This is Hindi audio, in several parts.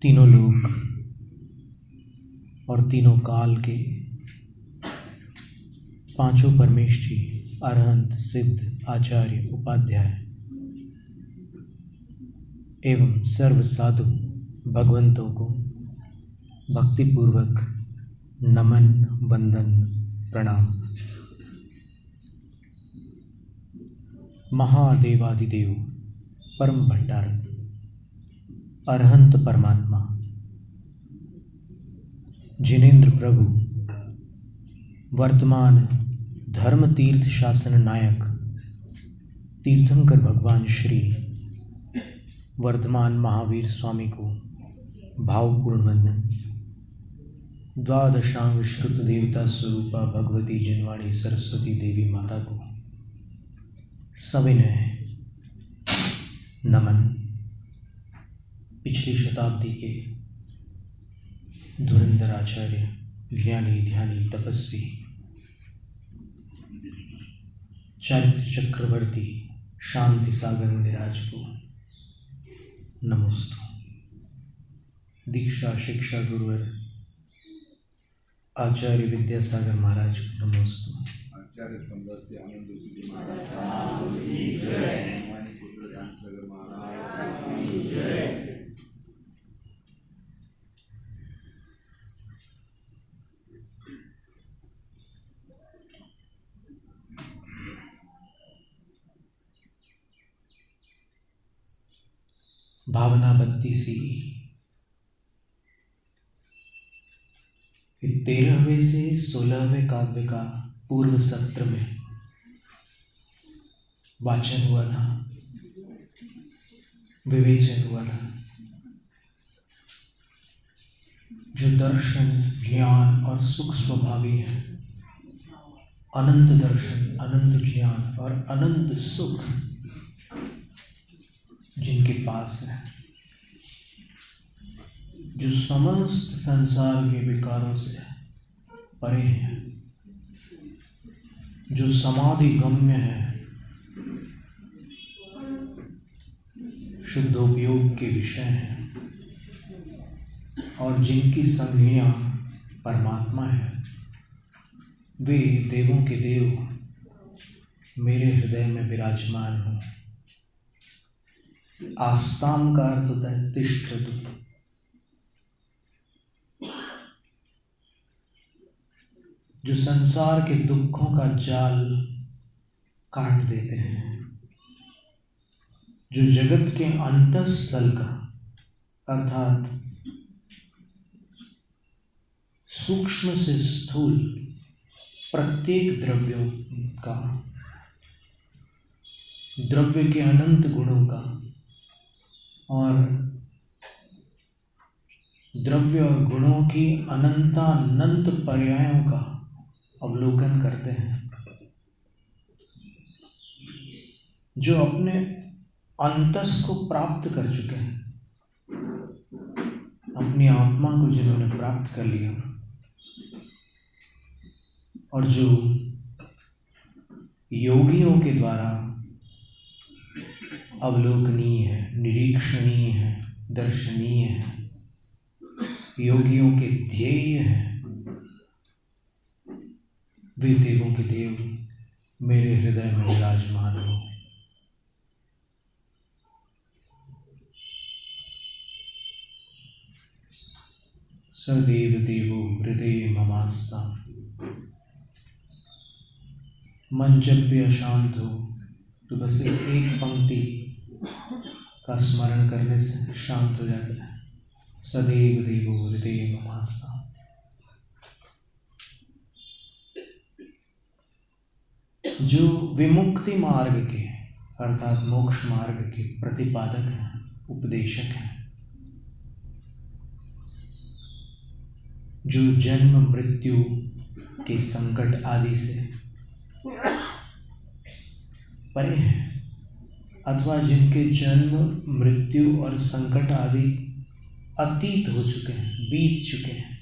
तीनों लोक और तीनों काल के पांचों परमेष्ठी, अरहंत, सिद्ध, आचार्य, उपाध्याय एवं सर्व साधु भगवंतों को भक्तिपूर्वक नमन, वंदन, प्रणाम। महादेवादिदेव परम भट्टारक अरहंत परमात्मा जिनेन्द्र प्रभु वर्तमान धर्म तीर्थ शासन नायक तीर्थंकर भगवान श्री वर्धमान महावीर स्वामी को भावपूर्ण वंदन। द्वादशांग श्रुत देवता स्वरूपा भगवती जिनवाणी सरस्वती देवी माता को सविनय नमन। पिछली शताब्दी के धुरंधर आचार्य, ज्ञानी, ध्यानी, तपस्वी, चारित्र चक्रवर्ती, शांति सागर मुनिराज को नमोस्तु। दीक्षा शिक्षा गुरुवर आचार्य विद्यासागर महाराज को नमोस्तु। भावना बत्ती सी 13वें से 16वें काव्य का पूर्व सत्र में वाचन हुआ था, विवेचन हुआ था। जो दर्शन, ज्ञान और सुख स्वभावी है, अनंत दर्शन, अनंत ज्ञान और अनंत सुख जिनके पास है, जो समस्त संसार के विकारों से परे हैं, जो समाधि गम्य है, शुद्धोपयोग के विषय हैं और जिनकी संज्ञा परमात्मा है, वे देवों के देव मेरे हृदय में विराजमान हो। आस्ताम का अर्थ होता है तिष्ठतु। जो संसार के दुखों का जाल काट देते हैं, जो जगत के अंतःस्थल का अर्थात सूक्ष्म से स्थूल प्रत्येक द्रव्यों का, द्रव्य के अनंत गुणों का और द्रव्य और गुणों की अनंतानंत पर्यायों का अवलोकन करते हैं, जो अपने अंतस को प्राप्त कर चुके हैं, अपनी आत्मा को जिन्होंने प्राप्त कर लिया और जो योगियों के द्वारा अवलोकनीय है, निरीक्षणीय है, दर्शनीय है, योगियों के ध्येय है, वे देवों के देव मेरे हृदय में विराजमान हो। सदेव देवो हृदय ममास्ता। मन जब भी अशांत हो तो बस इस एक पंक्ति का स्मरण करने से शांत हो जाता है। सदैव देवो हृदय ममास्ता। जो विमुक्ति मार्ग के अर्थात मोक्ष मार्ग के प्रतिपादक हैं, उपदेशक हैं, जो जन्म मृत्यु के संकट आदि से परे हैं अथवा जिनके जन्म मृत्यु और संकट आदि अतीत हो चुके हैं, बीत चुके हैं,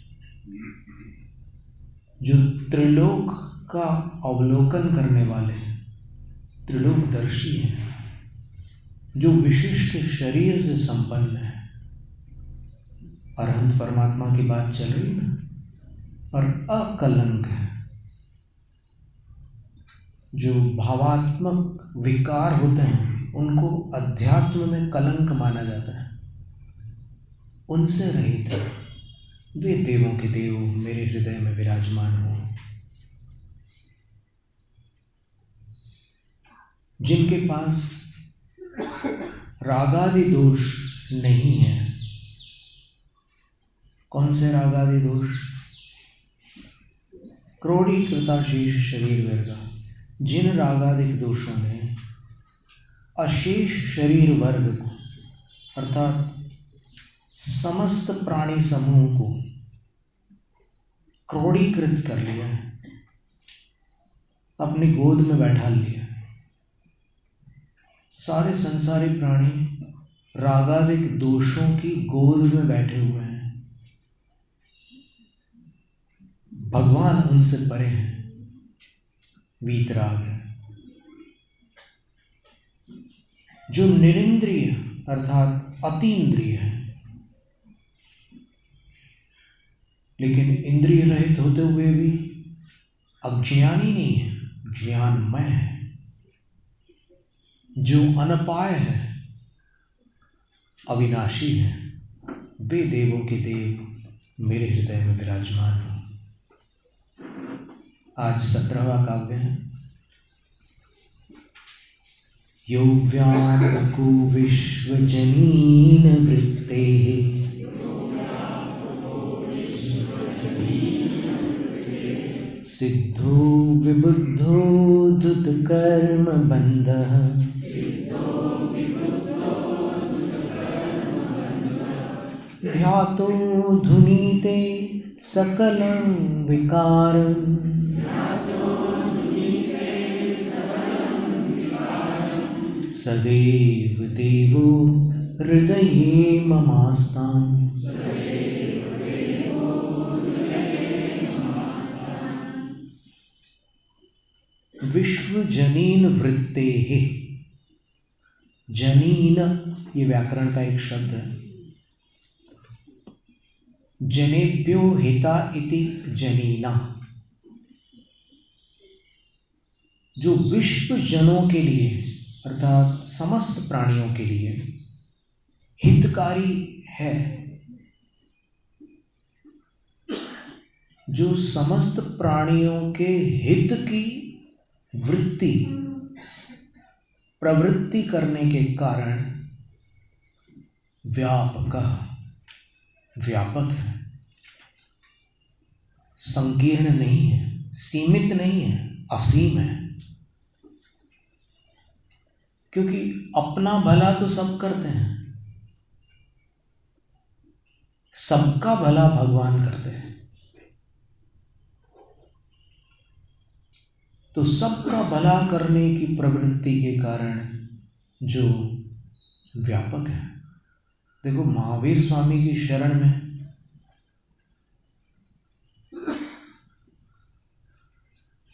जो त्रिलोक का अवलोकन करने वाले हैं, त्रिलोकदर्शी हैं, जो विशिष्ट शरीर से संपन्न है, अरहंत परमात्मा की बात चल रही है ना, और अकलंक है। जो भावात्मक विकार होते हैं उनको अध्यात्म में कलंक माना जाता है, उनसे रहित है। वे देवों के देव मेरे हृदय में विराजमान हो। जिनके पास रागादि दोष नहीं है। कौन से रागादि दोष? क्रोडीकृताशेष शरीर वर्ग। जिन रागादिक दोषों ने अशेष शरीर वर्ग को अर्थात समस्त प्राणी समूह को क्रोडीकृत कर लिया है, अपनी गोद में बैठा लिया। सारे संसारी प्राणी रागादिक दोषों की गोद में बैठे हुए हैं। भगवान उनसे परे हैं, वीतराग है। जो निरिंद्रिय अर्थात अतीन्द्रिय है, लेकिन इंद्रिय रहित होते हुए भी अज्ञानी नहीं है, ज्ञानमय है। जो अनपाय है, अविनाशी है, वे देवों के देव मेरे हृदय में विराजमान हो। आज 17वां काव्य है। यो व्यापको विश्वजनीन वृत्तेः सिद्धो विबुद्धो धुतकर्म बन्धः ध्यातो धुनीते सकलं विकारम् सदैव देवो हृदये ममास्ताम्। विश्वजनीन वृत्तेः। जनीन ये व्याकरण का एक शब्द है। जनेभ्यो हिता इति जनीना। जो विश्व जनों के लिए अर्थात समस्त प्राणियों के लिए हितकारी है, जो समस्त प्राणियों के हित की वृत्ति प्रवृत्ति करने के कारण व्यापक है, संकीर्ण नहीं है, सीमित नहीं है, असीम है। क्योंकि अपना भला तो सब करते हैं, सबका भला भगवान करते हैं, तो सबका भला करने की प्रवृत्ति के कारण जो व्यापक है। देखो महावीर स्वामी की शरण में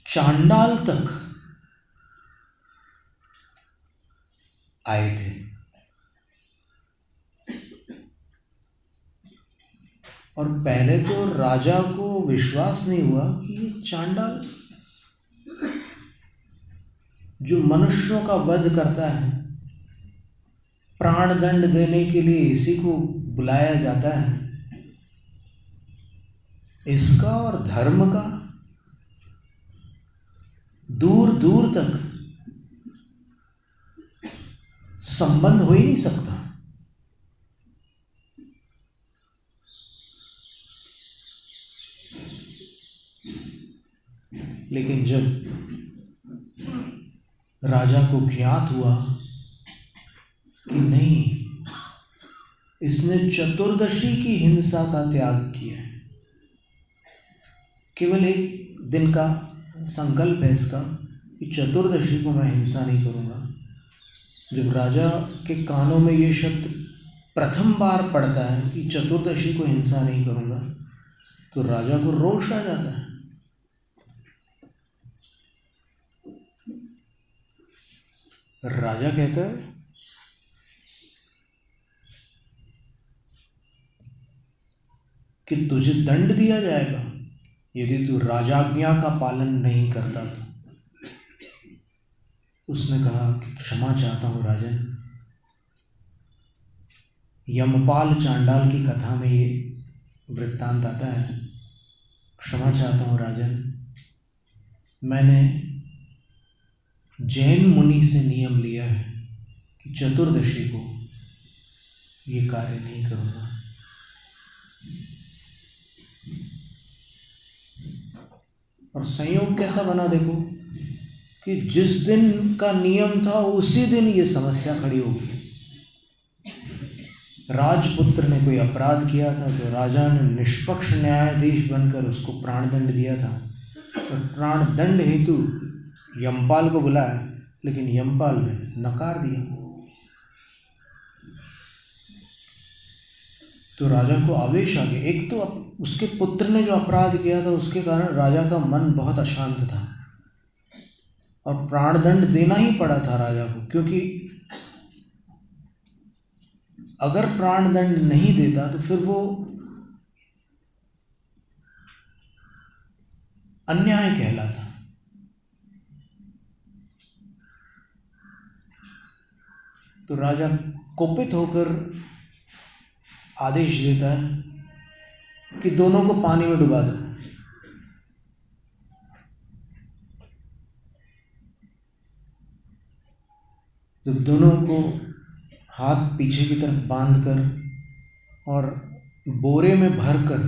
चांडाल तक आए थे। और पहले तो राजा को विश्वास नहीं हुआ कि ये चांडाल जो मनुष्यों का वध करता है, प्राण दंड देने के लिए इसी को बुलाया जाता है, इसका और धर्म का दूर दूर तक संबंध हो ही नहीं सकता। लेकिन जब राजा को ज्ञात हुआ कि नहीं, इसने चतुर्दशी की हिंसा का त्याग किया है, केवल एक दिन का संकल्प है इसका कि चतुर्दशी को मैं हिंसा नहीं करूँगा। जब राजा के कानों में ये शब्द प्रथम बार पड़ता है कि चतुर्दशी को हिंसा नहीं करूँगा, तो राजा को रोष आ जाता है। राजा कहता है कि तुझे दंड दिया जाएगा यदि तू राजाज्ञा का पालन नहीं करता तो। उसने कहा कि क्षमा चाहता हूँ राजन। यमपाल चांडाल की कथा में ये वृत्तांत आता है। क्षमा चाहता हूँ राजन, मैंने जैन मुनि से नियम लिया है कि चतुर्दशी को ये कार्य नहीं करूँगा। और संयोग कैसा बना देखो कि जिस दिन का नियम था उसी दिन ये समस्या खड़ी होगी। राजपुत्र ने कोई अपराध किया था तो राजा ने निष्पक्ष न्यायाधीश बनकर उसको प्राणदंड दिया था। तो प्राणदंड हेतु यमपाल को बुलाया, लेकिन यमपाल ने नकार दिया। तो राजा को आवेश आ गया। एक तो उसके पुत्र ने जो अपराध किया था उसके कारण राजा का मन बहुत अशांत था और प्राणदंड देना ही पड़ा था राजा को, क्योंकि अगर प्राणदंड नहीं देता तो फिर वो अन्याय कहलाता। तो राजा कोपित होकर आदेश देता है कि दोनों को पानी में डुबा दो। तो दोनों को हाथ पीछे की तरफ बांधकर और बोरे में भरकर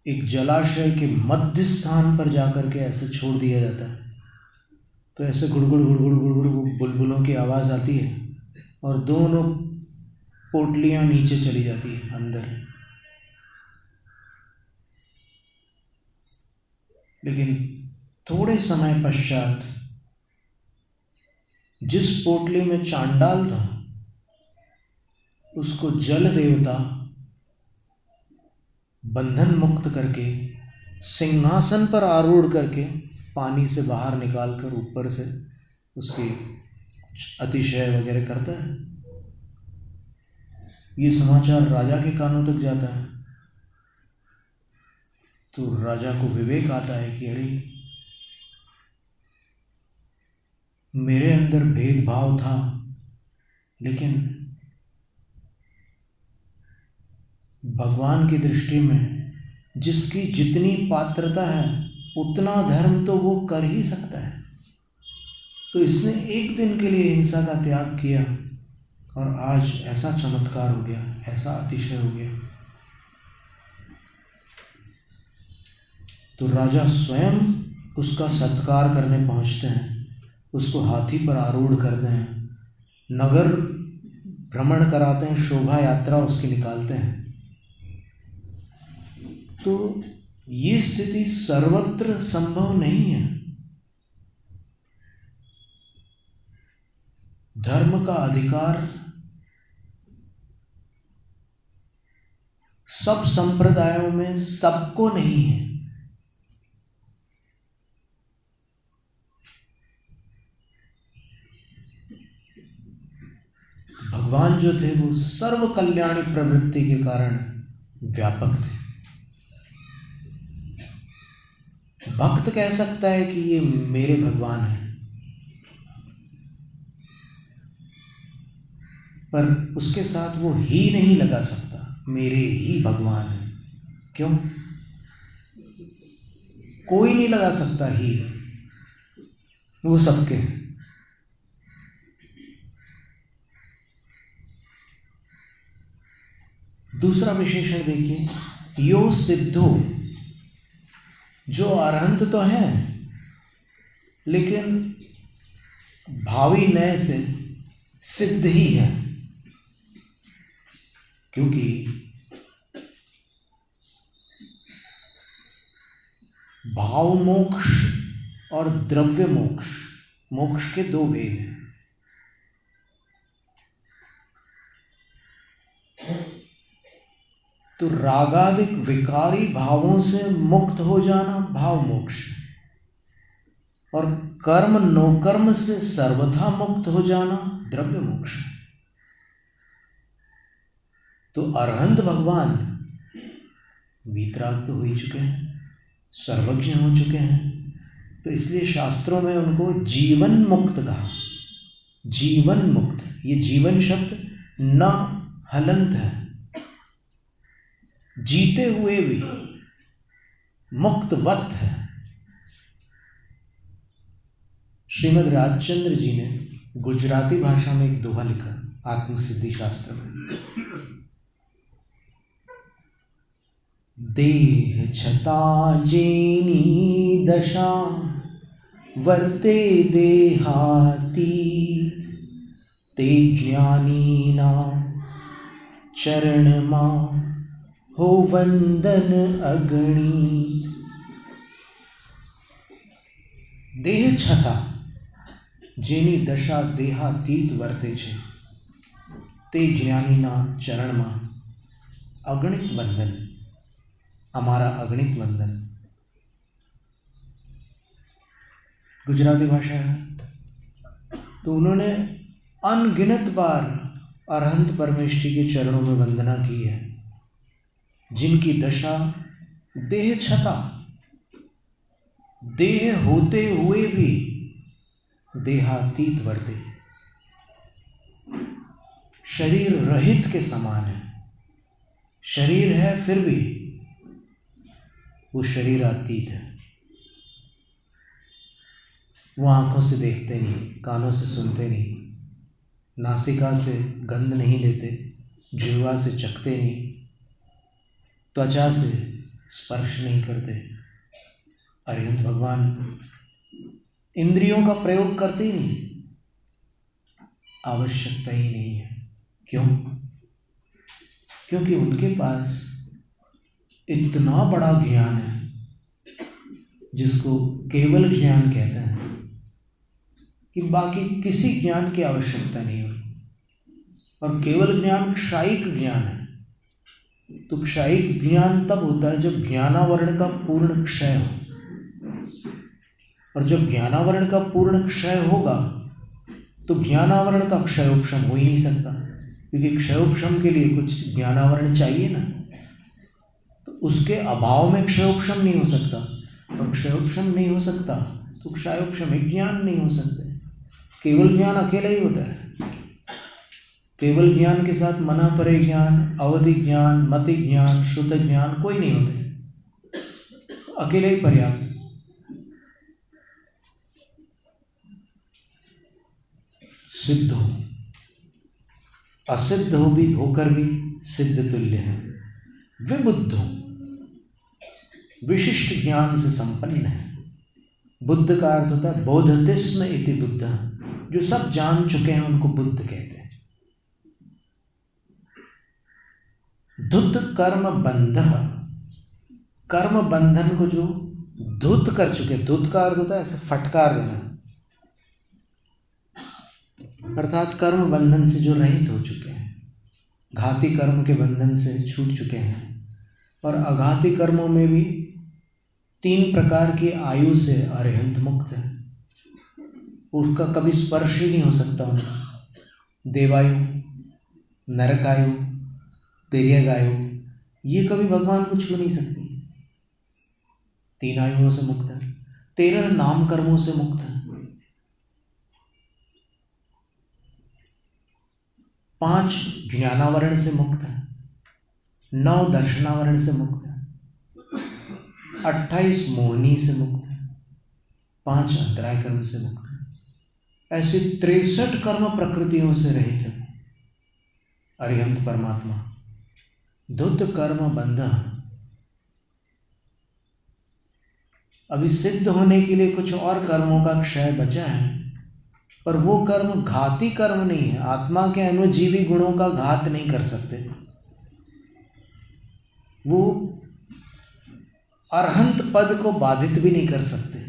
एक जलाशय के मध्य स्थान पर जाकर के ऐसे छोड़ दिया जाता है। तो ऐसे गुड़गुड़ गुड़गुड़ गुड़गुड़ बुलबुलों की आवाज़ आती है और दोनों पोटलियाँ नीचे चली जाती है अंदर। लेकिन थोड़े समय पश्चात जिस पोटली में चांडाल था उसको जल देवता बंधन मुक्त करके सिंहासन पर आरूढ़ करके पानी से बाहर निकालकर ऊपर से उसकी अतिशय वगैरह करता है। ये समाचार राजा के कानों तक जाता है। तो राजा को विवेक आता है कि अरे मेरे अंदर भेदभाव था, लेकिन भगवान की दृष्टि में जिसकी जितनी पात्रता है उतना धर्म तो वो कर ही सकता है। तो इसने एक दिन के लिए हिंसा का त्याग किया और आज ऐसा चमत्कार हो गया, ऐसा अतिशय हो गया। तो राजा स्वयं उसका सत्कार करने पहुंचते हैं, उसको हाथी पर आरूढ़ करते हैं, नगर भ्रमण कराते हैं, शोभा यात्रा उसकी निकालते हैं। तो ये स्थिति सर्वत्र संभव नहीं है। धर्म का अधिकार सब संप्रदायों में सबको नहीं है। भगवान जो थे वो सर्व कल्याणी प्रवृत्ति के कारण व्यापक थे। भक्त कह सकता है कि ये मेरे भगवान हैं, पर उसके साथ वो ही नहीं लगा सकता, मेरे ही भगवान हैं। क्यों? कोई नहीं लगा सकता ही, वो सबके हैं। दूसरा विशेषण देखिए, यो सिद्धो, जो अरहंत तो है लेकिन भावी नय से सिद्ध ही है, क्योंकि भाव मोक्ष और द्रव्य मोक्ष, मोक्ष के दो भेद हैं। तो रागादिक विकारी भावों से मुक्त हो जाना भाव मोक्ष, और कर्म नोकर्म से सर्वथा मुक्त हो जाना द्रव्य मोक्ष। तो अरहंत भगवान वीतराग तो हो ही चुके हैं, सर्वज्ञ हो चुके हैं, तो इसलिए शास्त्रों में उनको जीवन मुक्त कहा। जीवन मुक्त, ये जीवन शब्द न हलंत है, जीते हुए भी मुक्तवत है। श्रीमद् राजचंद्र जी ने गुजराती भाषा में एक दोहा लिखा आत्मसिद्धि शास्त्र में। देह छता जेनी दशा वर्ते देहातीत, ते ज्ञानी ना चरण मा हो वंदन अगणित। देह छता जेनी दशा देहातीत वर्ते छे, ते ज्ञानीना चरणમાં अगणित वंदन, हमारा अगणित वंदन। गुजराती भाषा है, तो उन्होंने अनगिनत बार अरहंत परमेष्ठी के चरणों में वंदना की है, जिनकी दशा देह छता, देह होते हुए भी देहातीत वर्ते, शरीर रहित के समान है। शरीर है फिर भी वो शरीरातीत है। वो आंखों से देखते नहीं, कानों से सुनते नहीं, नासिका से गंध नहीं लेते, जिह्वा से चखते नहीं, त्वचा से स्पर्श नहीं करते। अरिहंत भगवान इंद्रियों का प्रयोग करते ही नहीं, आवश्यकता ही नहीं है। क्यों? क्योंकि उनके पास इतना बड़ा ज्ञान है जिसको केवल ज्ञान कहते हैं, कि बाकी किसी ज्ञान की आवश्यकता नहीं होती। और केवल ज्ञान क्षायिक ज्ञान है। तो क्षायिक ज्ञान तब होता है जब ज्ञानावरण का पूर्ण क्षय हो, और जब ज्ञानावरण का पूर्ण क्षय होगा तो ज्ञानावरण का क्षयोपशम हो ही नहीं सकता, क्योंकि क्षयोपशम के लिए कुछ ज्ञानावरण चाहिए ना। तो उसके अभाव में क्षयोपशम नहीं हो सकता, और क्षयोपशम नहीं हो सकता तो क्षयोपशमिक ज्ञान नहीं हो सकते। केवल ज्ञान अकेला ही होता है। केवल ज्ञान के साथ मना परे ज्ञान, अवधि ज्ञान, मति ज्ञान, श्रुत ज्ञान कोई नहीं होते, अकेले ही पर्याप्त। सिद्ध हो, असिद्ध हो भी होकर भी सिद्ध तुल्य है। विबुद्ध हो, विशिष्ट ज्ञान से संपन्न है। बुद्ध का अर्थ होता है बोधतिस्म इति बुद्ध, जो सब जान चुके हैं उनको बुद्ध कहते हैं। धुत कर्म बंध, कर्म बंधन को जो धुत कर चुके, धुत का अर्थ होता है ऐसे फटकार देना, अर्थात कर्म बंधन से जो रहित हो चुके हैं, घाती कर्म के बंधन से छूट चुके हैं। और अघाती कर्मों में भी 3 प्रकार की आयु से अरिहंत मुक्त है। उसका कभी स्पर्श ही नहीं हो सकता उनका। देवायु, नरकायु, तिर्यगायु, ये कभी भगवान को छू नहीं सकती। 3 आयुओं से मुक्त है। 13 नाम कर्मों से मुक्त है। 5 ज्ञानावरण से मुक्त है। 9 दर्शनावरण से मुक्त है। 28 मोहनी से मुक्त है। 5 अंतराय कर्म से मुक्त है। ऐसे 63 कर्म प्रकृतियों से रहित है अरिहंत परमात्मा। धुत कर्म बंध। अभी सिद्ध होने के लिए कुछ और कर्मों का क्षय बचा है, पर वो कर्म घाती कर्म नहीं है। आत्मा के अनुजीवी गुणों का घात नहीं कर सकते। वो अरहंत पद को बाधित भी नहीं कर सकते।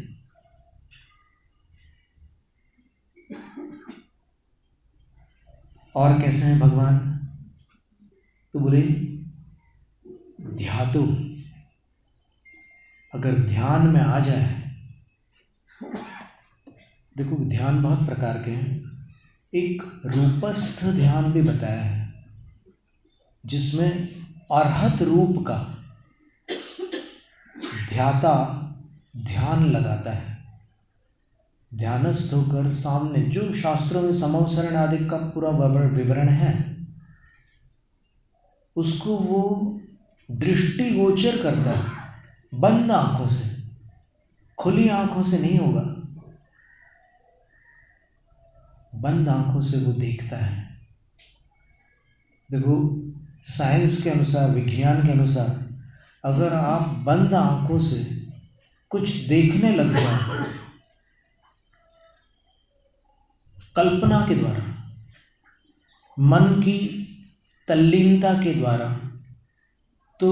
और कैसे हैं भगवान? तो बोले ध्यातु, अगर ध्यान में आ जाए। देखो ध्यान बहुत प्रकार के हैं। एक रूपस्थ ध्यान भी बताया है, जिसमें अरहत रूप का ध्याता ध्यान लगाता है, ध्यानस्थ होकर सामने जो शास्त्रों में समवसरण आदि का पूरा विवरण है उसको वो दृष्टिगोचर करता है। बंद आंखों से, खुली आंखों से नहीं होगा, बंद आंखों से वो देखता है। देखो, साइंस के अनुसार, विज्ञान के अनुसार, अगर आप बंद आंखों से कुछ देखने लग जाओ कल्पना के द्वारा, मन की तल्लीनता के द्वारा, तो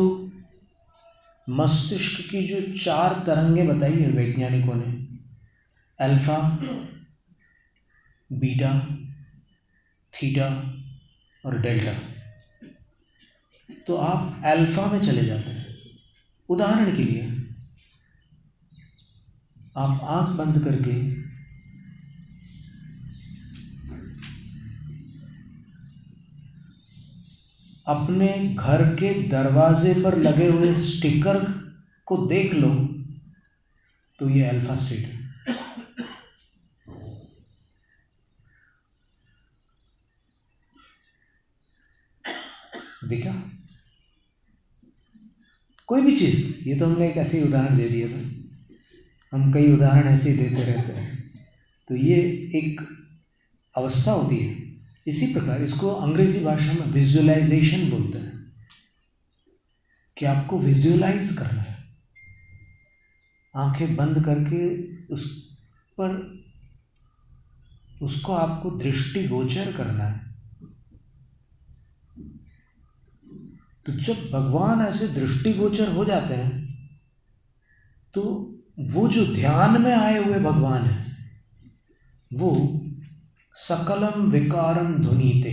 मस्तिष्क की जो 4 तरंगें बताई है वैज्ञानिकों ने, अल्फा, बीटा, थीटा और डेल्टा, तो आप अल्फा में चले जाते हैं। उदाहरण के लिए आप आंख बंद करके अपने घर के दरवाजे पर लगे हुए स्टिकर को देख लो तो ये अल्फा स्टेट है। देखा? कोई भी चीज़, ये तो हमने एक ऐसे ही उदाहरण दे दिया था, हम कई उदाहरण ऐसे ही देते रहते हैं। तो ये एक अवस्था होती है। इसी प्रकार इसको अंग्रेजी भाषा में विजुअलाइजेशन बोलते हैं, कि आपको विजुअलाइज करना है, आंखें बंद करके उस पर उसको आपको दृष्टिगोचर करना है। तो जब भगवान ऐसे दृष्टिगोचर हो जाते हैं तो वो जो ध्यान में आए हुए भगवान है वो सकलम विकारम ध्वनीते,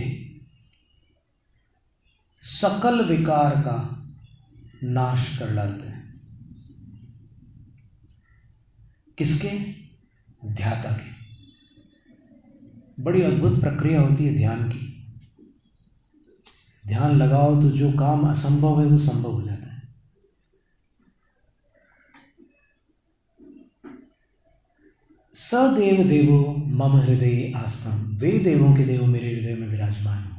सकल विकार का नाश कर डालते हैं। किसके? ध्याता के। बड़ी अद्भुत प्रक्रिया होती है ध्यान की। ध्यान लगाओ तो जो काम असंभव है वो संभव हो जाता है। सदेव देवो मम हृदय आस्थाम, वे देवों के देव मेरे हृदय में विराजमान हो।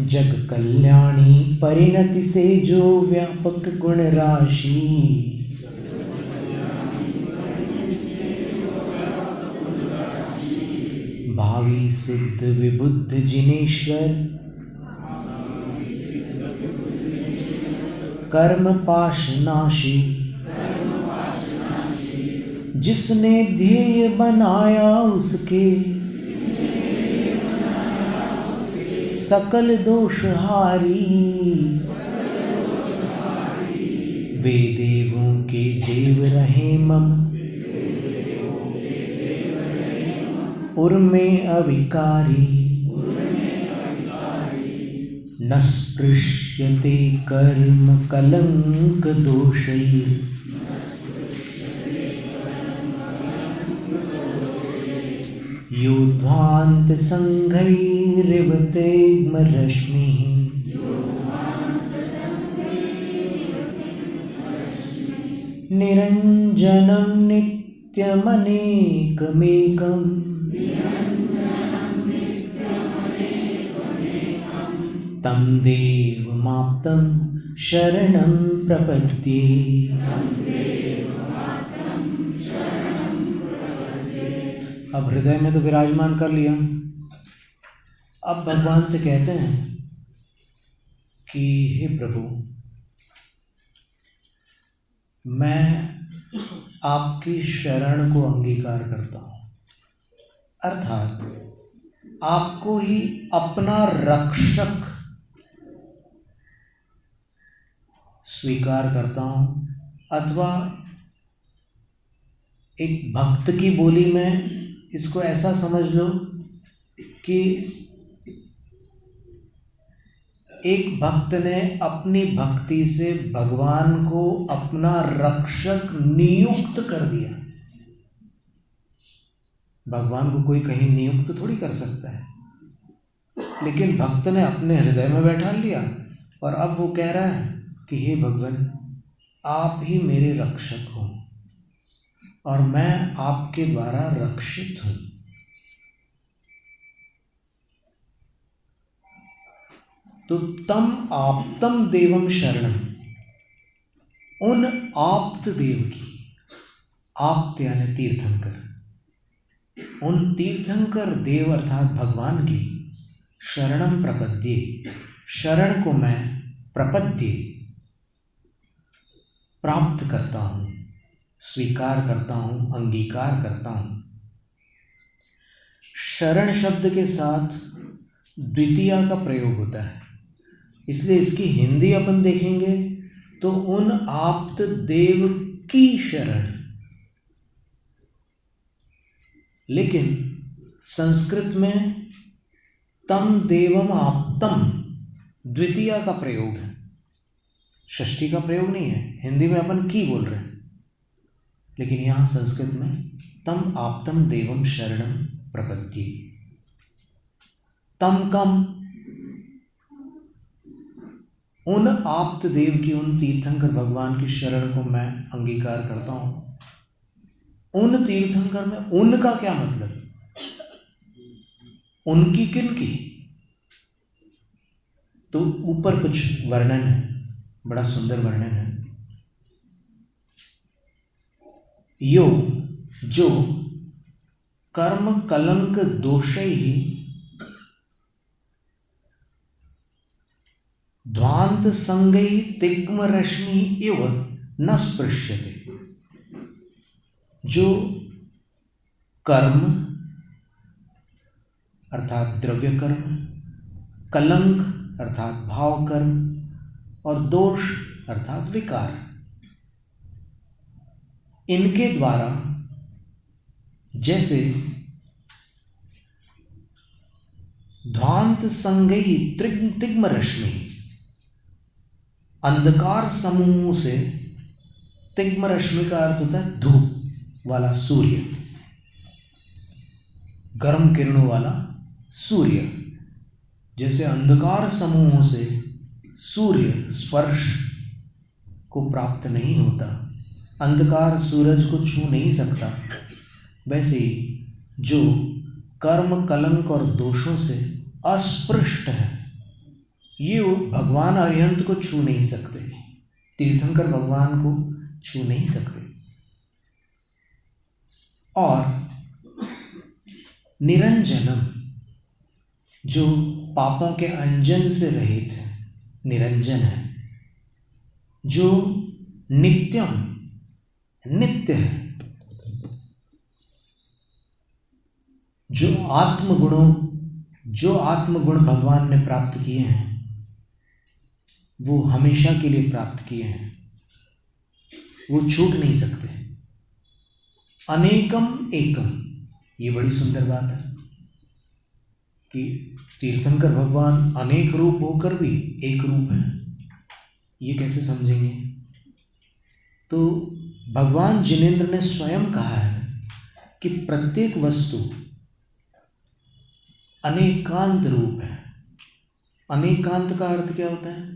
जग कल्याणी परिणति से जो व्यापक गुण राशि, भावी सिद्ध विबुद्ध जिनेश्वर, कर्म पाशनाशी, जिसने ध्येय बनाया उसके, सकल दोषहारी, वे देवों के देव रहे मम, उर्मे अविकारी, न स्पृश्यते कर्म कलंक दोषैः, योद्धान्त संघैरिवतेग्म रश्मिः, निरञ्जनं नित्यमनेकमेकम्, तं देवमाप्तं शरणं प्रपद्ये। अब हृदय में तो विराजमान कर लिया, अब भगवान से कहते हैं कि हे प्रभु, मैं आपकी शरण को अंगीकार करता हूँ, अर्थात आपको ही अपना रक्षक स्वीकार करता हूँ। अथवा एक भक्त की बोली में इसको ऐसा समझ लो कि एक भक्त ने अपनी भक्ति से भगवान को अपना रक्षक नियुक्त कर दिया। भगवान को कोई कहीं नियुक्त थोड़ी कर सकता है। लेकिन भक्त ने अपने हृदय में बैठा लिया और अब वो कह रहा है कि हे भगवान, आप ही मेरे रक्षक हो और मैं आपके द्वारा रक्षित हूं। तो तम आप्तम देवम शरणम, उन आप्त देव की, आप्त यानी तीर्थंकर, उन तीर्थंकर देव अर्थात भगवान की शरणम प्रपद्ये, शरण को मैं प्रपद्ये प्राप्त करता हूं, स्वीकार करता हूं, अंगीकार करता हूं। शरण शब्द के साथ द्वितीया का प्रयोग होता है, इसलिए इसकी हिंदी अपन देखेंगे तो उन आप्त देव की शरण। लेकिन संस्कृत में तम देवम आप्तम द्वितीया का प्रयोग है, षष्ठी का प्रयोग नहीं है। हिंदी में अपन की बोल रहे हैं, लेकिन यहां संस्कृत में तम आप्तम देवम शरणम प्रपद्ये। तम कम, उन आप्त देव की, उन तीर्थंकर भगवान की शरण को मैं अंगीकार करता हूं। उन तीर्थंकर में उनका क्या मतलब, उनकी किन की? तो ऊपर कुछ वर्णन है, बड़ा सुंदर वर्णन है। यो जो कर्म कलंक दोषै ध्वांत संगै तिग्म रश्मि इव न स्पृश्यते। जो कर्म अर्थात द्रव्य कर्म, कलंक अर्थात भाव कर्म और दोष अर्थात विकार, इनके द्वारा जैसे ध्वांत संगई तिग्म रश्मि, अंधकार समूह से, तिग्म रश्मि का अर्थ होता है धूप वाला सूर्य, गर्म किरणों वाला सूर्य, जैसे अंधकार समूहों से सूर्य स्पर्श को प्राप्त नहीं होता, अंधकार सूरज को छू नहीं सकता, वैसे ही जो कर्म कलंक और दोषों से अस्पृष्ट है, ये भगवान अरिहंत को छू नहीं सकते, तीर्थंकर भगवान को छू नहीं सकते। और निरंजनम, जो पापों के अंजन से रहित है, निरंजन है, जो नित्यम नित्य है, जो आत्मगुण भगवान ने प्राप्त किए हैं वो हमेशा के लिए प्राप्त किए हैं, वो छूट नहीं सकते। अनेकम एकम, ये बड़ी सुंदर बात है कि तीर्थंकर भगवान अनेक रूप होकर भी एक रूप है। ये कैसे समझेंगे? तो भगवान जिनेंद्र ने स्वयं कहा है कि प्रत्येक वस्तु अनेकांत रूप है। अनेकांत का अर्थ क्या होता है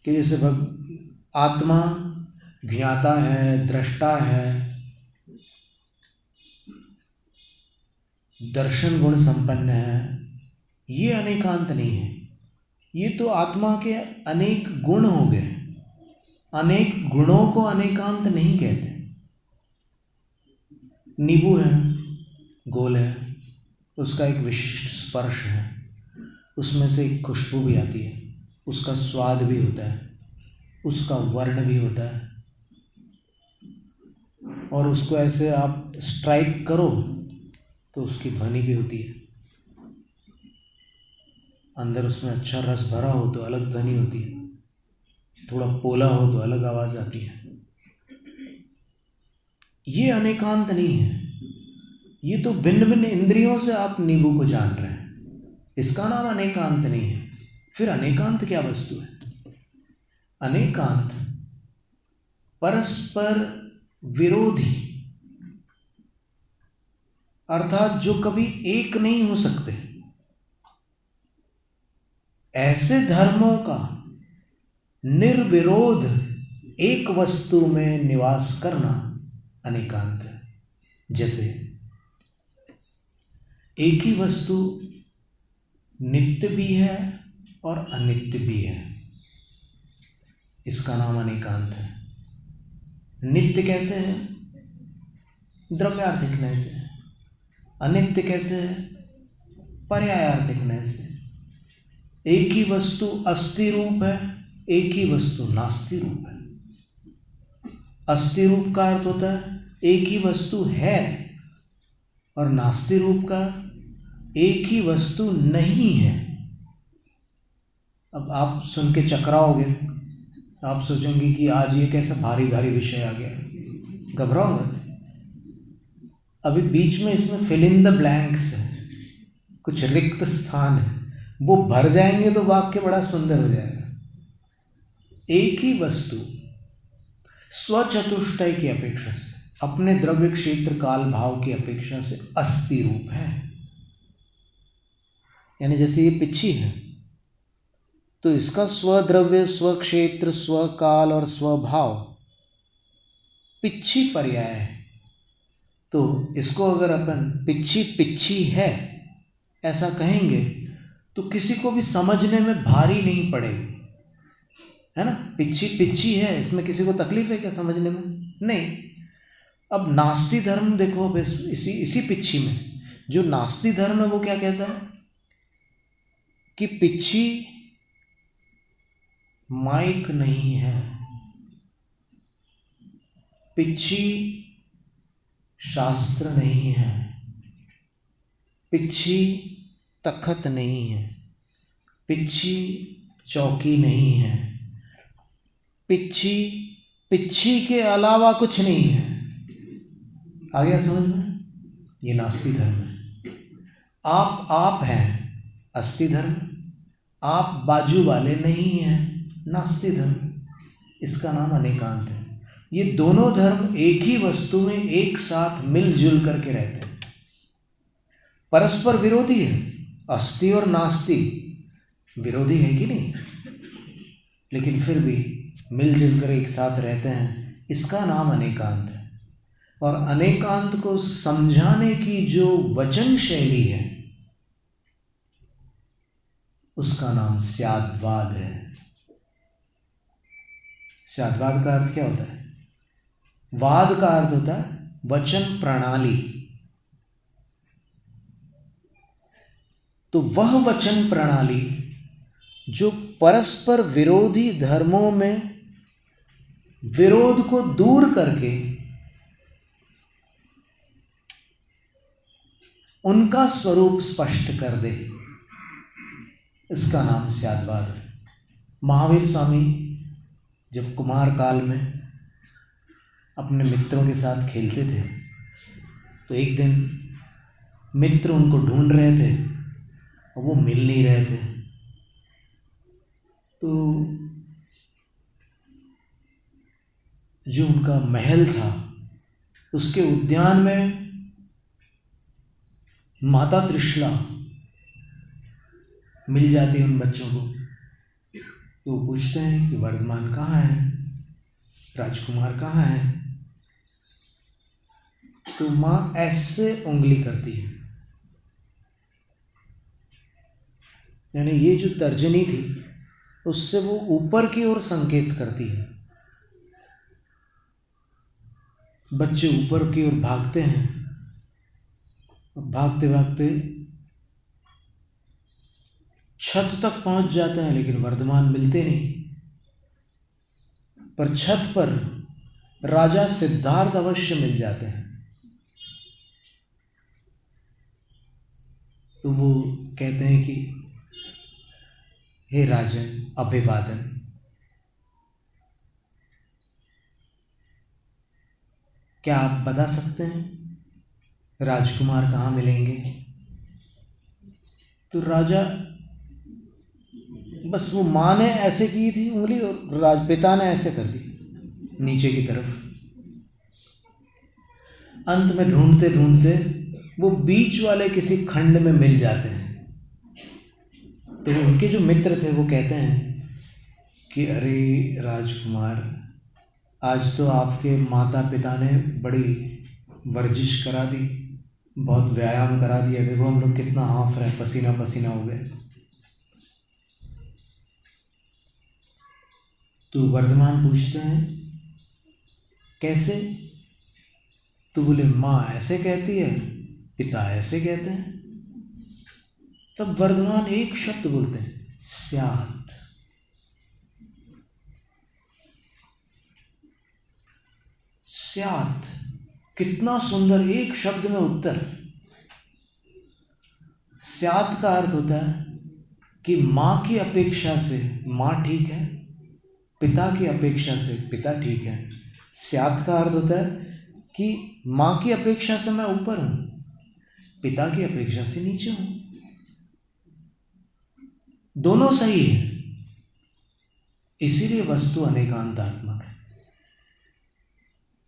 कि जैसे आत्मा ज्ञाता है, दृष्टा है, दर्शन गुण संपन्न है, ये अनेकांत नहीं है। ये तो आत्मा के अनेक गुण हो गए, अनेक गुणों को अनेकांत नहीं कहते। नींबू है, गोल है, उसका एक विशिष्ट स्पर्श है, उसमें से एक खुशबू भी आती है, उसका स्वाद भी होता है, उसका वर्ण भी होता है, और उसको ऐसे आप स्ट्राइक करो तो उसकी ध्वनि भी होती है। अंदर उसमें अच्छा रस भरा हो तो अलग ध्वनि होती है, थोड़ा पोला हो तो अलग आवाज़ आती है। ये अनेकांत नहीं है, ये तो भिन्न भिन्न इंद्रियों से आप नींबू को जान रहे हैं, इसका नाम अनेकांत नहीं है। फिर अनेकांत क्या वस्तु है? अनेकांत परस्पर विरोधी, अर्थात जो कभी एक नहीं हो सकते, ऐसे धर्मों का निर्विरोध एक वस्तु में निवास करना अनेकांत है। जैसे एक ही वस्तु नित्य भी है और अनित्य भी है, इसका नाम अनेकांत है। नित्य कैसे है? द्रव्यार्थिक न्याय से। अनित्य कैसे है? पर्यायार्थिक न्याय से। एक ही वस्तु अस्ति रूप है, एक ही वस्तु नास्ति रूप है। अस्ति रूप का अर्थ होता है एक ही वस्तु है, और नास्ति रूप का एक ही वस्तु नहीं है। अब आप सुन के चकराओगे, आप सोचेंगे कि आज ये कैसा भारी भारी विषय आ गया। घबराओ मत, अभी बीच में इसमें फिल इन द ब्लैंक्स है, कुछ रिक्त स्थान है, वो भर जाएंगे तो वाक्य बड़ा सुंदर हो जाएगा। एक ही वस्तु स्वचतुष्टय की अपेक्षा से, अपने द्रव्य क्षेत्र काल भाव की अपेक्षा से अस्ति रूप है। यानी जैसे ये पिच्छी है तो इसका स्वद्रव्य, स्वक्षेत्र, स्वकाल और स्वभाव पिच्छी पर्याय है। तो इसको अगर अपन पिच्छी पिच्छी है ऐसा कहेंगे तो किसी को भी समझने में भारी नहीं पड़ेगी, है ना। पिच्छी पिच्छी है, इसमें किसी को तकलीफ है क्या समझने में? नहीं। अब नास्ति धर्म देखो, इसी पिच्छी में जो नास्ति धर्म है वो क्या कहता है कि पिच्छी माइक नहीं है, पिच्छी शास्त्र नहीं है, पिच्छी तखत नहीं है, पिच्छी चौकी नहीं है, पिच्छी पिच्छी के अलावा कुछ नहीं है। आ गया समझ में? ये नास्ति धर्म है। आप हैं अस्ति धर्म, आप बाजू वाले नहीं हैं नास्ति धर्म, इसका नाम अनेकांत है। ये दोनों धर्म एक ही वस्तु में एक साथ मिलजुल करके रहते हैं, परस्पर विरोधी है। अस्ति और नास्ति विरोधी है कि नहीं, लेकिन फिर भी मिलजुल कर एक साथ रहते हैं, इसका नाम अनेकांत है। और अनेकांत को समझाने की जो वचन शैली है उसका नाम स्याद्वाद है। स्याद्वाद का अर्थ क्या होता है? वाद का अर्थ होता है वचन प्रणाली। तो वह वचन प्रणाली जो परस्पर विरोधी धर्मों में विरोध को दूर करके उनका स्वरूप स्पष्ट कर दे, इसका नाम स्याद्वाद है। महावीर स्वामी जब कुमार काल में अपने मित्रों के साथ खेलते थे तो एक दिन मित्र उनको ढूंढ रहे थे और वो मिल नहीं रहे थे। तो जो उनका महल था उसके उद्यान में माता त्रिशला मिल जाती उन बच्चों को। तो वो पूछते हैं कि वर्धमान कहाँ है, राजकुमार कहाँ है। तो माँ ऐसे उंगली करती है, यानी ये जो तर्जनी थी उससे वो ऊपर की ओर संकेत करती है। बच्चे ऊपर की ओर भागते हैं, भागते भागते छत तक पहुंच जाते हैं, लेकिन वर्धमान मिलते नहीं। पर छत पर राजा सिद्धार्थ अवश्य मिल जाते हैं। तो वो कहते हैं कि हे राजन, अभिवादन। क्या आप बता सकते हैं राजकुमार कहाँ मिलेंगे? तो राजा, बस वो माँ ने ऐसे की थी उंगली और राजपिता ने ऐसे कर दी नीचे की तरफ। अंत में ढूंढते ढूंढते वो बीच वाले किसी खंड में मिल जाते हैं। तो उनके जो मित्र थे वो कहते हैं कि अरे राजकुमार, आज तो आपके माता पिता ने बड़ी वर्जिश करा दी, बहुत व्यायाम करा दिया, देखो हम लोग कितना हाँफ रहे, पसीना पसीना हो गए। तो वर्धमान पूछते हैं कैसे? तो बोले माँ ऐसे कहती है, पिता ऐसे कहते हैं। तब वर्धमान एक शब्द बोलते हैं, स्यात्। स्यात्, कितना सुंदर एक शब्द में उत्तर। स्यात् का अर्थ होता है कि माँ की अपेक्षा से माँ ठीक है, पिता की अपेक्षा से पिता ठीक है। स्यात् का अर्थ होता है कि माँ की अपेक्षा से मैं ऊपर हूँ, पिता की अपेक्षा से नीचे हूँ, दोनों सही है। इसीलिए वस्तु अनेकांतात्मक है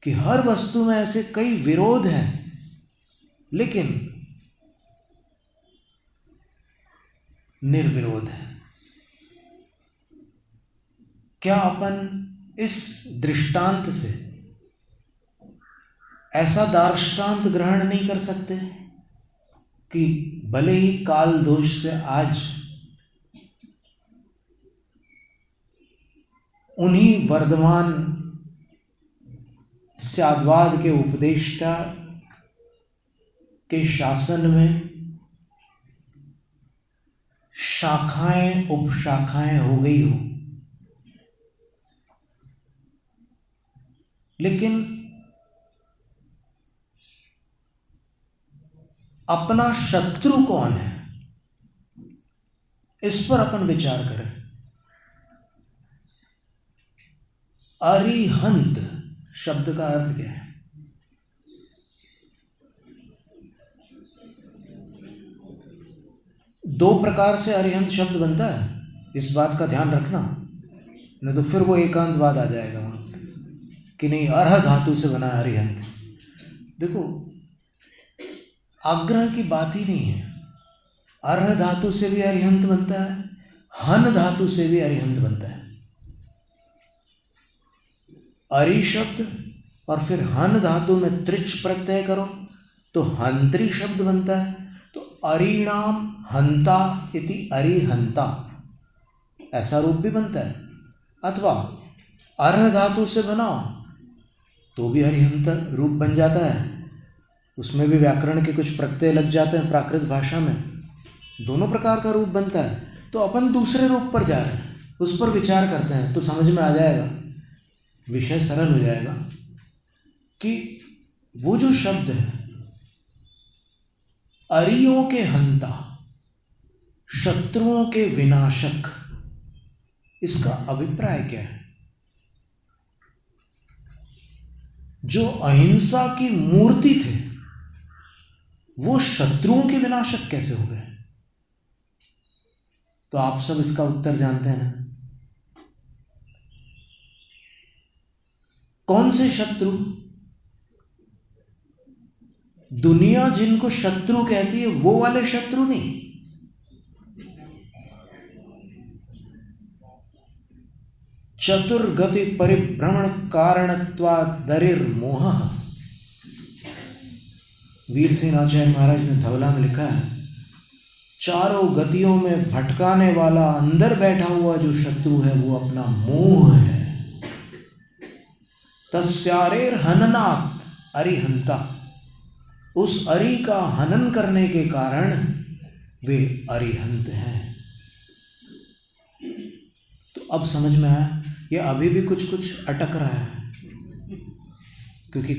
कि हर वस्तु में ऐसे कई विरोध हैं, लेकिन निर्विरोध है। क्या अपन इस दृष्टांत से ऐसा दार्ष्टान्त ग्रहण नहीं कर सकते कि भले ही काल दोष से आज उन्हीं वर्धमान स्याद्वाद के उपदेष्टा के शासन में शाखाएं उपशाखाएं हो गई हो, लेकिन अपना शत्रु कौन है इस पर अपन विचार करें। अरिहंत शब्द का अर्थ क्या है? दो प्रकार से अरिहंत शब्द बनता है, इस बात का ध्यान रखना, नहीं तो फिर वो एकांतवाद आ जाएगा वहां कि नहीं अर्ह धातु से बना है अरिहंत। देखो आग्रह की बात ही नहीं है, अर्ह धातु से भी अरिहंत बनता है, हन धातु से भी अरिहंत बनता है। अरि शब्द और फिर हन धातु में त्रिच प्रत्यय करो तो हंत्री शब्द बनता है। तो अरिणाम हंता इति अरिहंता ऐसा रूप भी बनता है, अथवा अर्ह धातु से बनाओ तो भी अरिहंत रूप बन जाता है। उसमें भी व्याकरण के कुछ प्रत्यय लग जाते हैं प्राकृत भाषा में, दोनों प्रकार का रूप बनता है। तो अपन दूसरे रूप पर जा रहे हैं, उस पर विचार करते हैं तो समझ में आ जाएगा, विषय सरल हो जाएगा कि वो जो शब्द है अरियों के हंता, शत्रुओं के विनाशक, इसका अभिप्राय क्या है? जो अहिंसा की मूर्ति थे वो शत्रुओं के विनाशक कैसे हो गए? तो आप सब इसका उत्तर जानते हैं ना। कौन से शत्रु? दुनिया जिनको शत्रु कहती है वो वाले शत्रु नहीं, चतुर्गति परिभ्रमण कारणत्वा दरिर मोह। वीर सिंह आचार्य महाराज ने धवला में लिखा है, चारों गतियों में भटकाने वाला अंदर बैठा हुआ जो शत्रु है वो अपना मोह है। तस्यारेर हननात् अरिहंता, उस अरि का हनन करने के कारण वे अरिहंत हैं। तो अब समझ में आया, ये अभी भी कुछ कुछ अटक रहा है, क्योंकि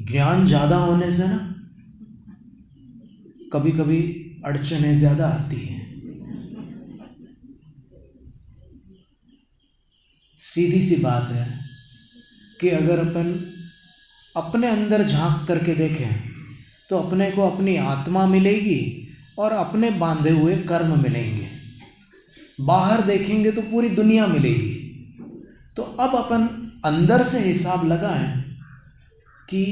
ज्ञान ज़्यादा होने से ना कभी कभी अड़चनें ज़्यादा आती हैं। सीधी सी बात है कि अगर अपन अपने अंदर झांक करके देखें तो अपने को अपनी आत्मा मिलेगी और अपने बांधे हुए कर्म मिलेंगे। बाहर देखेंगे तो पूरी दुनिया मिलेगी। तो अब अपन अंदर से हिसाब लगाएं कि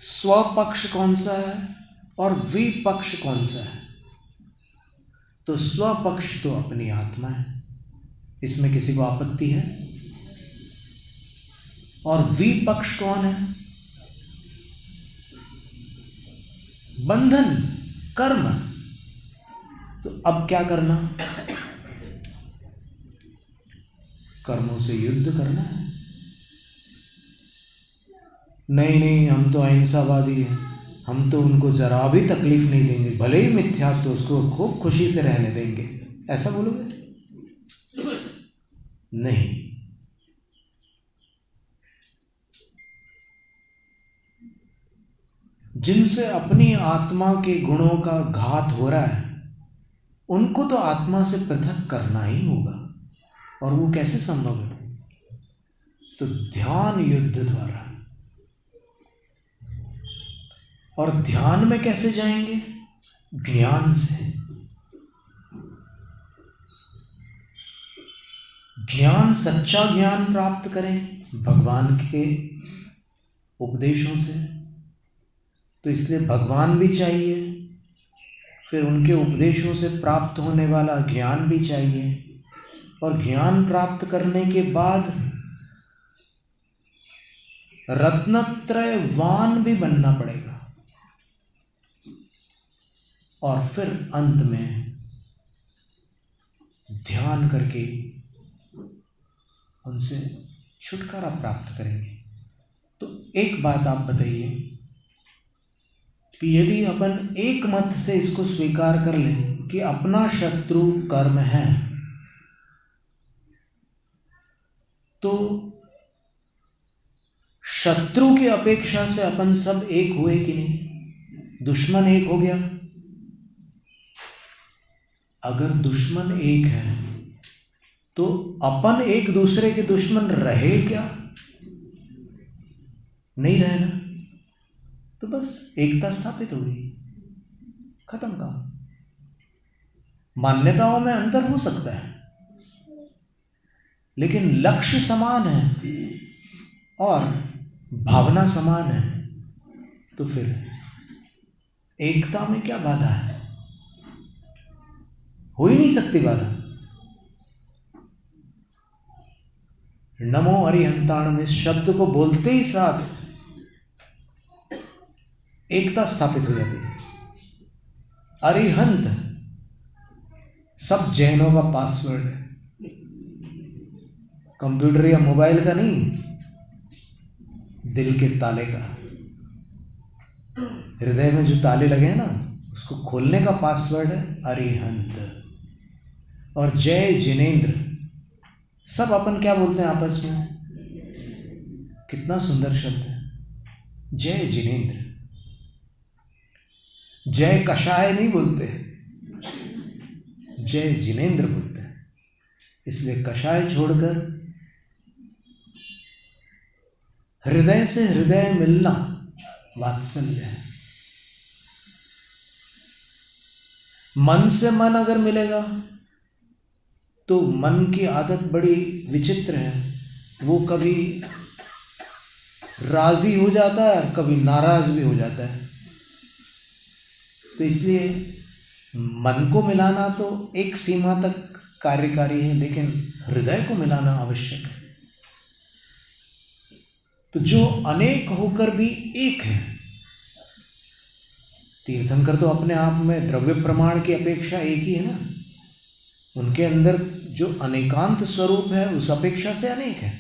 स्वपक्ष कौन सा है और विपक्ष कौन सा है। तो तो स्वपक्ष तो अपनी आत्मा है, इसमें किसी को आपत्ति है। और विपक्ष कौन है? बंधन, कर्म। तो अब क्या करना? कर्मों से युद्ध करना है। नहीं नहीं, हम तो अहिंसावादी हैं, हम तो उनको जरा भी तकलीफ नहीं देंगे, भले ही मिथ्या तो उसको खूब खुशी से रहने देंगे, ऐसा बोलोगे? नहीं। जिनसे अपनी आत्मा के गुणों का घात हो रहा है उनको तो आत्मा से पृथक करना ही होगा। और वो कैसे संभव है? तो ध्यान युद्ध द्वारा। और ध्यान में कैसे जाएंगे? ज्ञान से। ज्ञान, सच्चा ज्ञान प्राप्त करें भगवान के उपदेशों से। तो इसलिए भगवान भी चाहिए, फिर उनके उपदेशों से प्राप्त होने वाला ज्ञान भी चाहिए, और ज्ञान प्राप्त करने के बाद रत्नत्रयवान भी बनना पड़ेगा, और फिर अंत में ध्यान करके उनसे छुटकारा प्राप्त करेंगे। तो एक बात आप बताइए कि यदि अपन एक मत से इसको स्वीकार कर लें कि अपना शत्रु कर्म है, तो शत्रु की अपेक्षा से अपन सब एक हुए कि नहीं? दुश्मन एक हो गया। अगर दुश्मन एक है तो अपन एक दूसरे के दुश्मन रहे क्या? नहीं रहे ना। तो बस एकता स्थापित हो गई, खत्म काम। मान्यताओं में अंतर हो सकता है लेकिन लक्ष्य समान है और भावना समान है, तो फिर एकता में क्या बाधा है? हो ही नहीं सकती बाधा। नमो अरिहंताणम इस शब्द को बोलते ही साथ एकता स्थापित हो जाती है। अरिहंत सब जैनों का पासवर्ड है, कंप्यूटर या मोबाइल का नहीं, दिल के ताले का। हृदय में जो ताले लगे हैं ना, उसको खोलने का पासवर्ड है अरिहंत। और जय जिनेंद्र, सब अपन क्या बोलते हैं आपस में? कितना सुंदर शब्द है, जय जिनेंद्र। जय कषाय नहीं बोलते, जय जिनेंद्र बोलते हैं। इसलिए कषाय छोड़कर हृदय से हृदय मिलना वात्सल्य है। मन से मन अगर मिलेगा तो मन की आदत बड़ी विचित्र है, वो कभी राजी हो जाता है, कभी नाराज भी हो जाता है। तो इसलिए मन को मिलाना तो एक सीमा तक कार्यकारी है, लेकिन हृदय को मिलाना आवश्यक है। तो जो अनेक होकर भी एक है, तीर्थंकर तो अपने आप में द्रव्य प्रमाण की अपेक्षा एक ही है ना, उनके अंदर जो अनेकांत स्वरूप है उस अपेक्षा से अनेक है,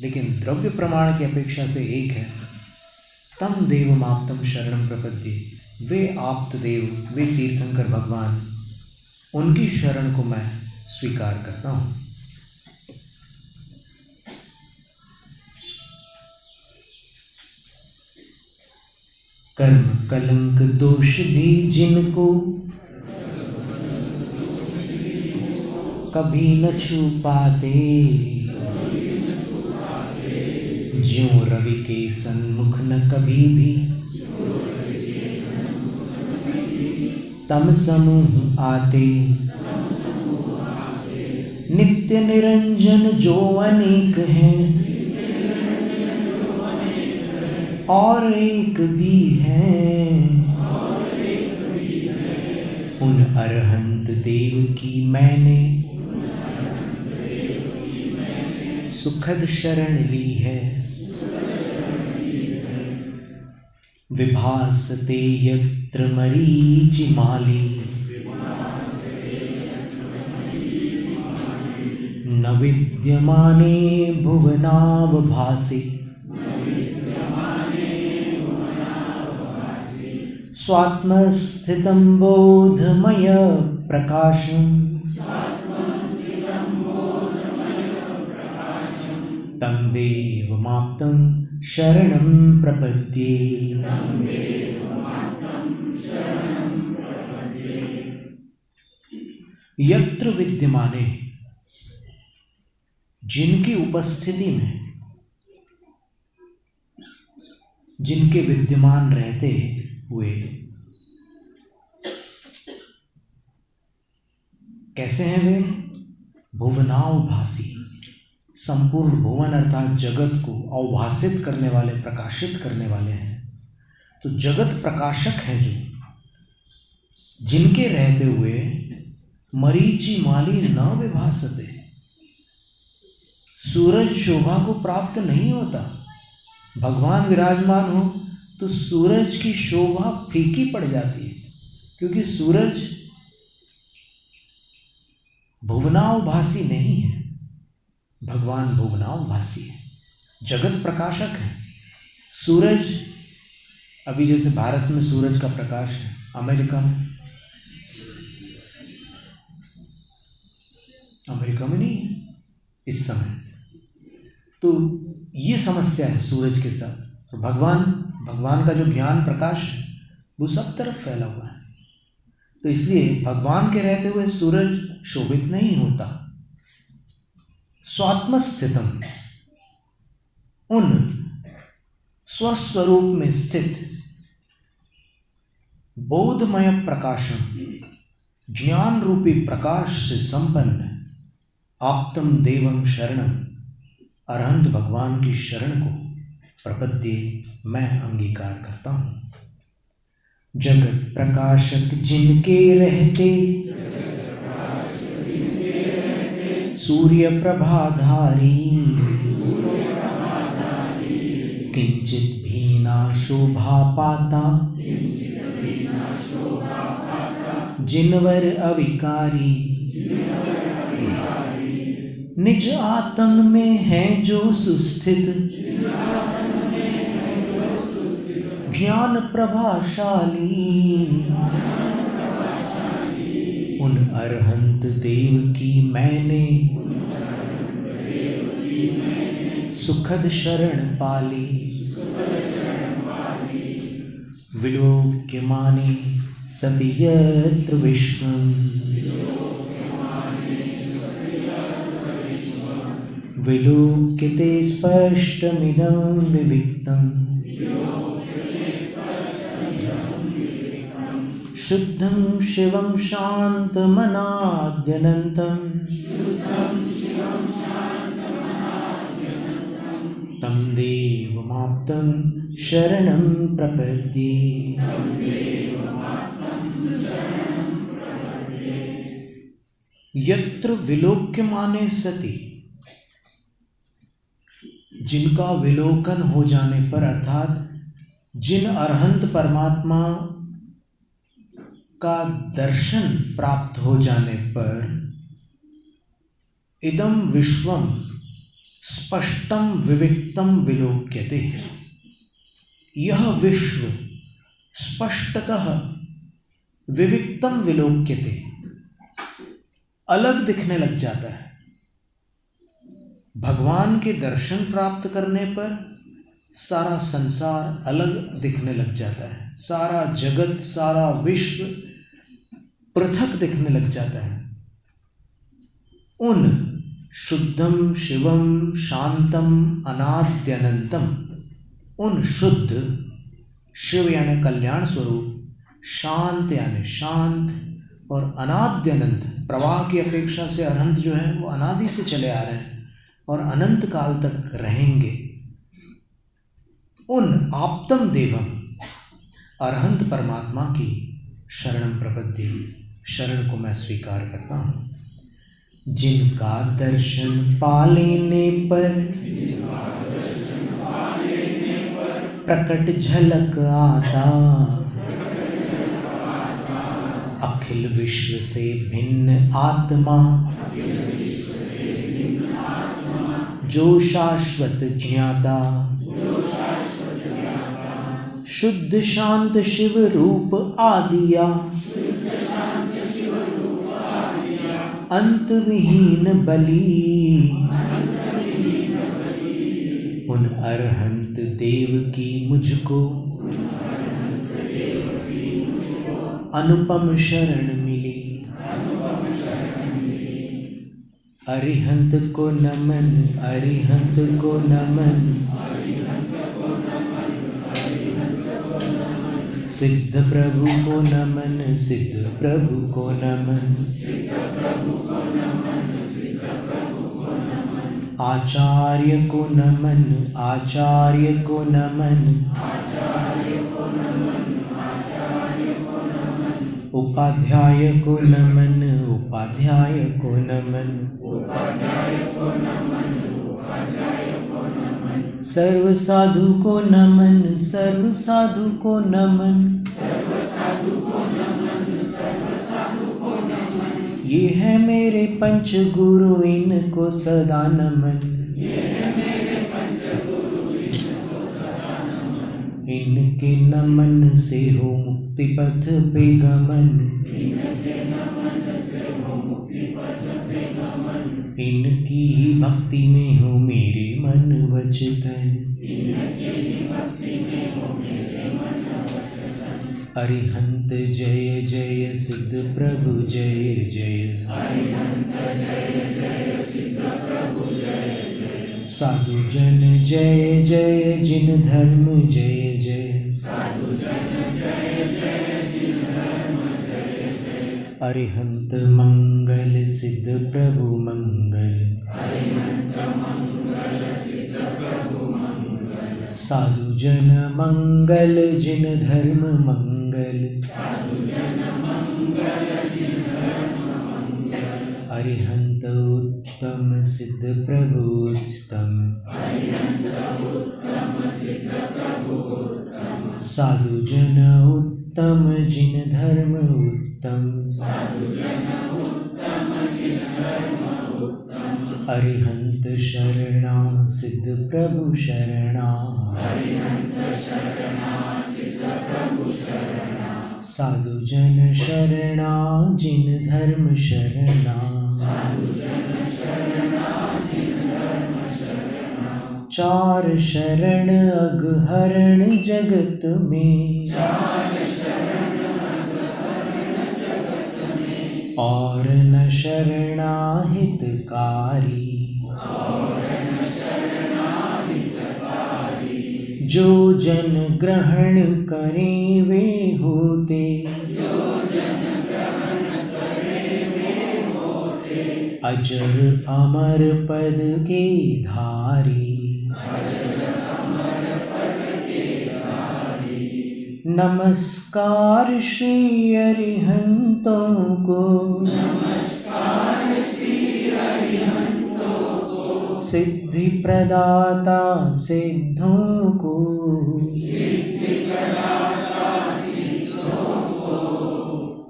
लेकिन द्रव्य प्रमाण की अपेक्षा से एक है। तम देवमाप्तम शरणं प्रपद्ये, वे आप्त देव, वे तीर्थंकर भगवान, उनकी शरण को मैं स्वीकार करता हूँ। कर्म कलंक दोष भी जिनको कभी न छू पाते, ज्यों रवि के सन्मुख न कभी भी तम समूह आते। नित्य निरंजन जो अनेक हैं और एक भी है, उन अरहंत देव की मैंने सुखद शरण ली है। विभासते यत्र मरीचिमाली न विद्यमाने भुवनावभासि स्वात्मस्थितं बोधमय प्रकाशम् तं देवमाप्तं शरणं प्रपद्ये। यत्र विद्यमाने, जिनकी उपस्थिति में, जिनके विद्यमान रहते हुए, कैसे हैं वे? भुवनावभासी, संपूर्ण भुवन अर्थात जगत को अवभासित करने वाले, प्रकाशित करने वाले हैं। तो जगत प्रकाशक हैं जो, जिनके रहते हुए मरीचि माली न विभासते, सूरज शोभा को प्राप्त नहीं होता। भगवान विराजमान हो तो सूरज की शोभा फीकी पड़ जाती है, क्योंकि सूरज भुवनावभासी नहीं है, भगवान भुवनावभासी है, जगत प्रकाशक है। सूरज, अभी जैसे भारत में सूरज का प्रकाश है, अमेरिका में नहीं है इस समय। तो ये समस्या है सूरज के साथ। तो भगवान का जो ज्ञान प्रकाश है वो सब तरफ फैला हुआ है। तो इसलिए भगवान के रहते हुए सूरज शोभित नहीं होता। स्वात्मस्थितम, उन स्वस्वरूप में स्थित, बोधमय प्रकाशम, ज्ञान रूपी प्रकाश से संपन्न, आप्तम देवम शरणम, अरहंत भगवान की शरण को प्रपद्ये, मैं अंगीकार करता हूँ। जगत प्रकाशक जिनके रहते, सूर्य प्रभाधारी, किंचित भी ना शोभा पाता, जिनवर अविकारी, निज आत्म में है जो सुस्थित, ज्ञान प्रभाशाली, उन अरहंत देव की मैंने सुखद शरण पाली। विलोक्यमाने सति यत्र विश्वम्, विलोक्यते स्पष्टमिदं विविक्तम्, शुद्धं शिवं शान्तमनाद्यनन्तं, तं देवमाप्तं शरणं प्रपद्ये। यत्र विलोक्यमाने सति, जिनका विलोकन हो जाने पर, अर्थात जिन अरहंत परमात्मा का दर्शन प्राप्त हो जाने पर, इदं विश्वम स्पष्टम विविक्तम विलोक्यते, यह विश्व स्पष्टतः विविक्तम विलोक्यते, अलग दिखने लग जाता है। भगवान के दर्शन प्राप्त करने पर सारा संसार अलग दिखने लग जाता है, सारा जगत, सारा विश्व पृथक दिखने लग जाता है। उन शुद्धम शिवम शांतम अनाद्यनंतम, उन शुद्ध, शिव यानी कल्याण स्वरूप, शांत यानी शांत, और अनाद्यनंत, प्रवाह की अपेक्षा से अनंत जो है वो अनादि से चले आ रहे हैं और अनंत काल तक रहेंगे। उन आप्तम देवम, अरहंत परमात्मा की शरणम प्रपद्ये, शरण को मैं स्वीकार करता हूँ। जिनका दर्शन पा लेने पर प्रकट झलक आता, अखिल विश्व से भिन्न आत्मा, जो शाश्वत ज्ञाता, शुद्ध शांत शिव रूप आदिया, अंत विहीन बलि, उन अरहंत देव की मुझको अनुपम शरण मिली। अरिहंत को नमन, अरिहंत को नमन, सिद्ध प्रभु को नमन, सिद्ध प्रभु को नमन, आचार्य को नमन, आचार्य को नमन, उपाध्याय को नमन, उपाध्याय को नमन, सर्व साधु को नमन, सर्व साधु को नमन, ये है मेरे पंच गुरु, इनको सदा नमन, इनके नमन से हो मुक्ति पथ पे गमन, इनकी ही भक्ति में हो मेरे मन वचन, अरिहंत जय जय, सिद्ध प्रभु जय जय, साधु जन जय जय, जिन धर्म जय जय, अरिहंत मंगल, सिद्ध प्रभु मंगल, साधु जन मंगल, जिन धर्म मंगल, अरिहंत उत्तम, सिद्ध प्रभु उत्तम, साधु जन उत्तम, जिन धर्म उत्तम, अरिहंत शरणा, सिद्ध प्रभु शरणा, साधु जन शरणा, जिन धर्म शरणा, चार शरण अघहरण जगत में, और न शरणा हितकारी, जो जन ग्रहण करें वे होते, अजर अमर पद के धारी, नमस्कार श्री अरिहंतों को, सिद्धि प्रदाता सिद्धों को,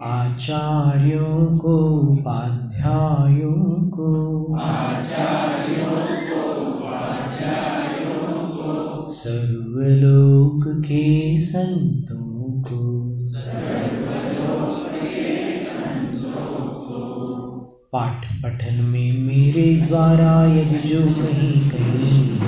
आचार्यों को, उपाध्यायों को, सर्वलोक के संतों को, पाठ पठन में मेरे द्वारा यदि जो कहीं कहीं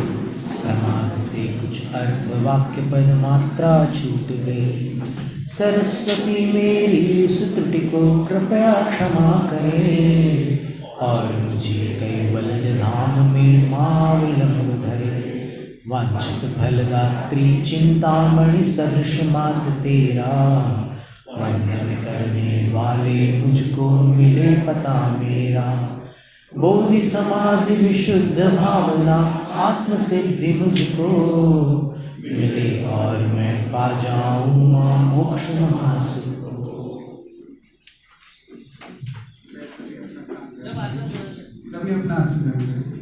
प्रमाण से कुछ अर्थ वाक्य पद मात्रा छूट गई, सरस्वती मेरी उस त्रुटि को कृपया क्षमा करें, और मुझे कैवल्य धाम में माँ विलंब धरे। वांछित फलदात्री चिंतामणि सदृश मात तेरा, वंदन करने वाले मुझको मिले पता मेरा। बोधि समाधि विशुद्ध भावना आत्म सिद्धि मुझको मिले, और मैं पा जाऊँ मोक्ष महासुख। भी अपना आसन ग्रहण करें।